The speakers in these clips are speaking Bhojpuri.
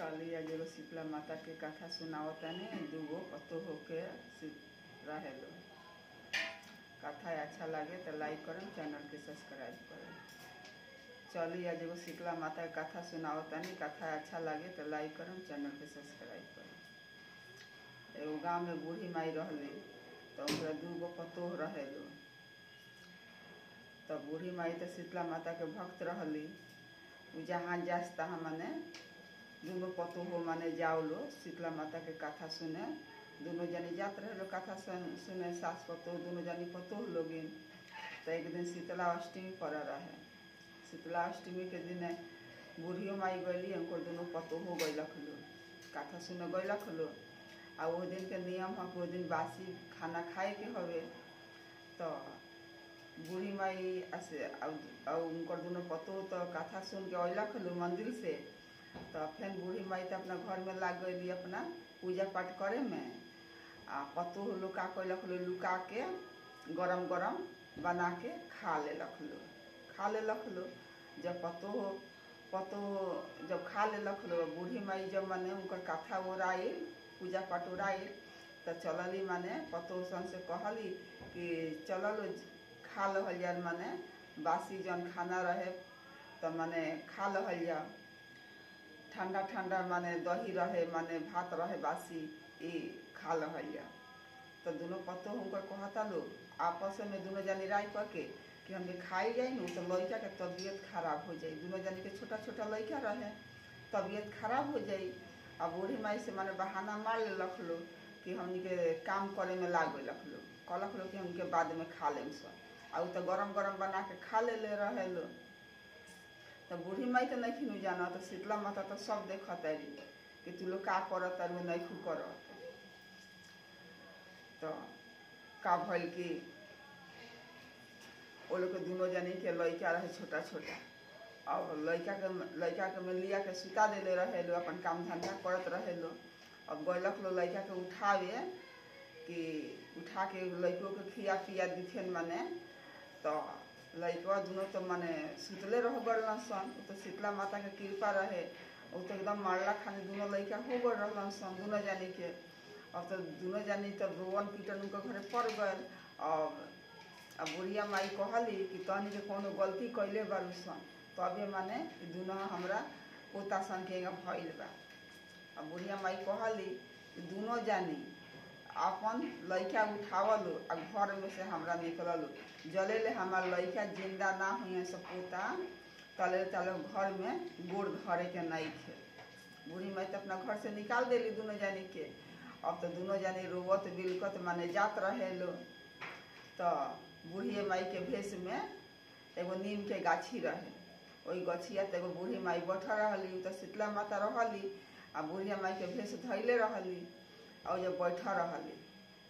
चली आज एगो शीतला माता के कथा सुनावतानी। दूगो पतोह के रहेलो। कथा अच्छा लगे तो लाइक करम, चैनल के सब्सक्राइब करम। चली आज एगो शीतला माता के कथा सुनावतानी। कथा अच्छा लगे तो लाइक करम, चैनल के सब्सक्राइब करम। एगो गाँव में बूढ़ी माई रहली, तो उनका दूगो पतोह रहेलो। तो बूढ़ी माई तो शीतला माता के भक्त रहली। जहाँ जास तहाँ माने दोनों पतोह माने जाओलो शीतला माता के कथा सुने। दोनों जनी जात रहे लो कथा सुने, सास पतोह दोनों जनी पतोह लोगिन। तो एक दिन शीतला अष्टमी पर रहे। शीतला अष्टमी के दिन बूढ़ियो माई गईली, उनको दोनों पतोह गईलख लो, कथा सुने गईलख लो। आ वो दिन के नियम है कि वो दिन बासी खाना खाए के हवे। तो बूढ़ी माई उनकर दोनों पतोह तो कथा सुन के अइलख लो मंदिर से। तो फिर बूढ़ी माई तो अपना घर में लाग गई अपना पूजा पाठ करे में। आ पतोह लोग का कैलख लो, लुका के गरम गरम बना के खा ले लख लो। जब पतोह जब खा ले लख लो, बूढ़ी माई जब माने उनकर कथा ओराइल, पूजा पाठ ओराइल, तो चलली माने पतोह सन से कहली कि चलो खा लहल जाए, माने बासी जन खाना रहे तो माने खा लहल जाओ। ठंडा ठंडा माने दही रहे, माने भात रहे बासी, ई खा लहल जाओ। तो दोनों पतोह उनकर कहता लोग आपस में दोनों जनी राय करके कि हम खाई जाए न तो लड़का के तबीयत खराब हो जाए। दोनों जनी के छोटा छोटा लड़का रहे, तबीयत खराब हो जाए। अब बूढ़ी माई से माने बहाना मार ले लख लो कि हमनी के काम करे में लाग लख लो, कहलख लो कि हमके बाद में खा लेम सब। आ तो गरम गरम बना के खा ले रहे लो। तो बूढ़ी माई तो नहीं खिनू जाना, तो शीतला माता तो सब देखत रही कि तू लोग का करत तारू नहीं खू करत। तो का भइल कि वो लोग के दोनों जनी के लड़का रहे छोटा छोटा। अब लड़का के में लिया के सुता देले रहे लो, अपन काम धंधा करत रहे लो। अब गलख लो लड़का के उठावे कि उठा के लड़कों के खिया पिया दिखेन माने। तो लड़का दोनों तो माने सुतले रह गलन सन। तो शीतला माता के कृपा रहे, वो तो एकदम मारला खाने दोनों लड़का हो गए रहलन सन दोनों जानी के। अब तो दोनों जानी तो रोवन पीटन उनके घरे पड़ गए। अब बुढ़िया माई कहली कि तनी के कोनो गलती कैले बारू सन, तबे माने दोनों हमरा पोता सन के भइल बा। अब बुढ़िया माई कहली कि दोनों जानी अपन लड़का उठावलो आ घर में से हमरा निकललो। जले ले हमार लड़का जिंदा ना हुए सब पोता तले तले घर में गोड़ धरे के नहीं थे। बूढ़ी माई तो अपना घर से निकाल देली दोनों जानी के। अब तो दोनों जानी रोवत बिलकत माने जात रहे लो। तो बूढ़ी माई के भेष में एगो नीम के गाछी रहे, वही गछिया तो एगो बूढ़ी माई बैठा रहली। तो शीतला माता रहली आ बूढ़िया माई के भेष धैले रहली और जब बैठा रहली।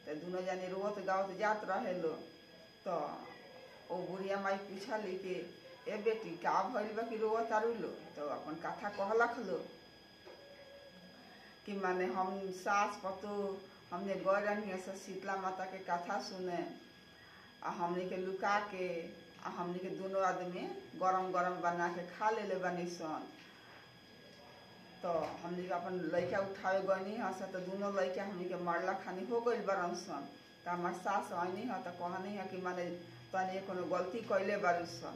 तो दोनों जानी रोवत गावत जात रहे लो। तो वो बुढ़िया माई पूछली कि ए बेटी का भइल बा कि रोवत आरू लो। तो अपन कथा कहलख लो कि माने हम सास पतोह हमने गए रही से शीतला माता के कथा सुने। आ हमने के लुका के आ हमने के दोनों आदमी गरम गरम बना के खा ले बनी सन। तो हमने के अपन लड़का उठावे गनी हस, तो दोनों लड़का हमने के मारला खानी हो गई बरन सन। तो हमार सास आनी है तो कहनी है कि माने तनी कोनो गलती कैले बारू सन,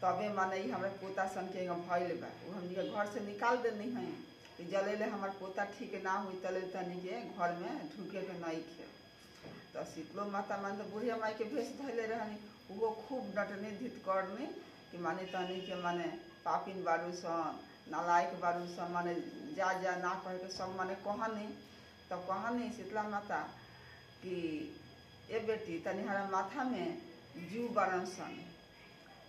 तबे माने हमारे पोता सन के भइल बा। वो हमने के घर से निकाल देनी है कि जले ले हमार पोता ठीक ना हुई तले तनी के घर में ढुके के नहीं खे। तो शीतलो माता मान तो बुढ़िया माई के भेष धैले रहनी, वो खूब डटनी धित करनी कि माने तनी के माने पापिन बारू सन, नालायक बारू सन, माने जा जा ना कह के सब माने कहनी। तो कहनी शीतला माता कि ए बेटी तनी हमारा माथा में जू बरन सन,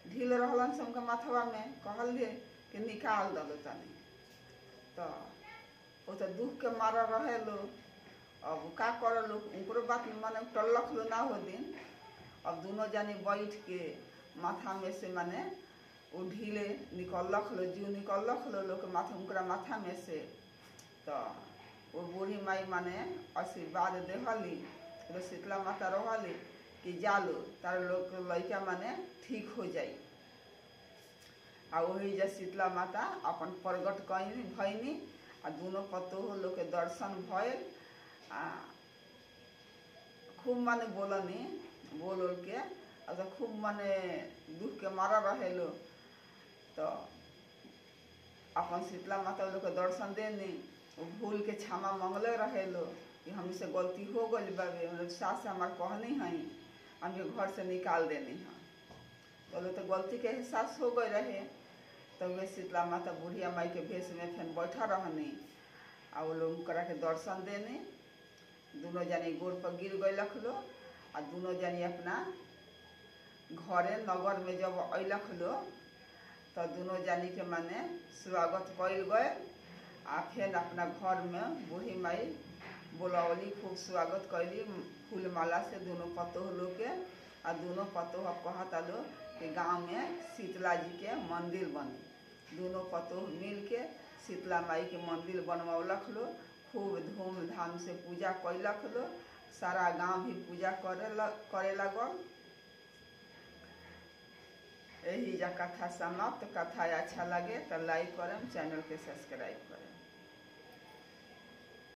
ढील रहलन सन उनका माथवा में, कहल दे कि निकाल दलो तनी। तो वो तो दुख के मारा रहे लो। अब का कर लो उनको बात माने टल्लख लो ना हो दिन। अब दोनों जानी बैठ के माथा में से माने वो ढीले निकलख लो, जू निकलख लो लोग माथा उनका माथा में से। तो वो बूढ़ी माई माने आशीर्वाद देहली। तो शीतला माता रहली कि जालो तार लोग लड़का माने ठीक हो जाई। आ वही जे शीतला माता अपन प्रगट कईनी भईनी आ दोनों पतोह लोग के दर्शन भयल आ खूब माने बोलनी बोल के आ तो खूब माने दुख के मारा रहे लो तो अपन शीतला माता लोग के दर्शन देनी भूल के क्षमा मंगले रहे लो कि हमसे गलती हो गई बाबे सास हमार कहनी है हमके घर से निकाल देनी है बोलो तो गलती के एहसास हो गए रहे तो वे शीतला माता बुढ़िया माई के भेष में फिर बैठा रहनी आ वो लोग करा के दर्शन देने दोनों जानी गोड़ पर गिर गए लख लो आ दोनों जानी अपना घरे नगर में जब अइलख लो तो दोनों जानी के माने स्वागत कइल गए आ फिर अपना घर में बूढ़ी माई बोलौली खूब स्वागत कैली फूल माला से दोनों पतोह लोग के आ दोनों पतोह कहता लो कि गांव में शीतला जी के मंदिर बनी दोनों पतोह मिल के शीतला माई के मंदिर बनवलख लो खूब धूमधाम से पूजा कैलख लो सारा गांव भी पूजा करे लगल। यही जा कथा समाप्त। कथा अच्छा लगे तो लाइक करें, चैनल के सब्सक्राइब करें।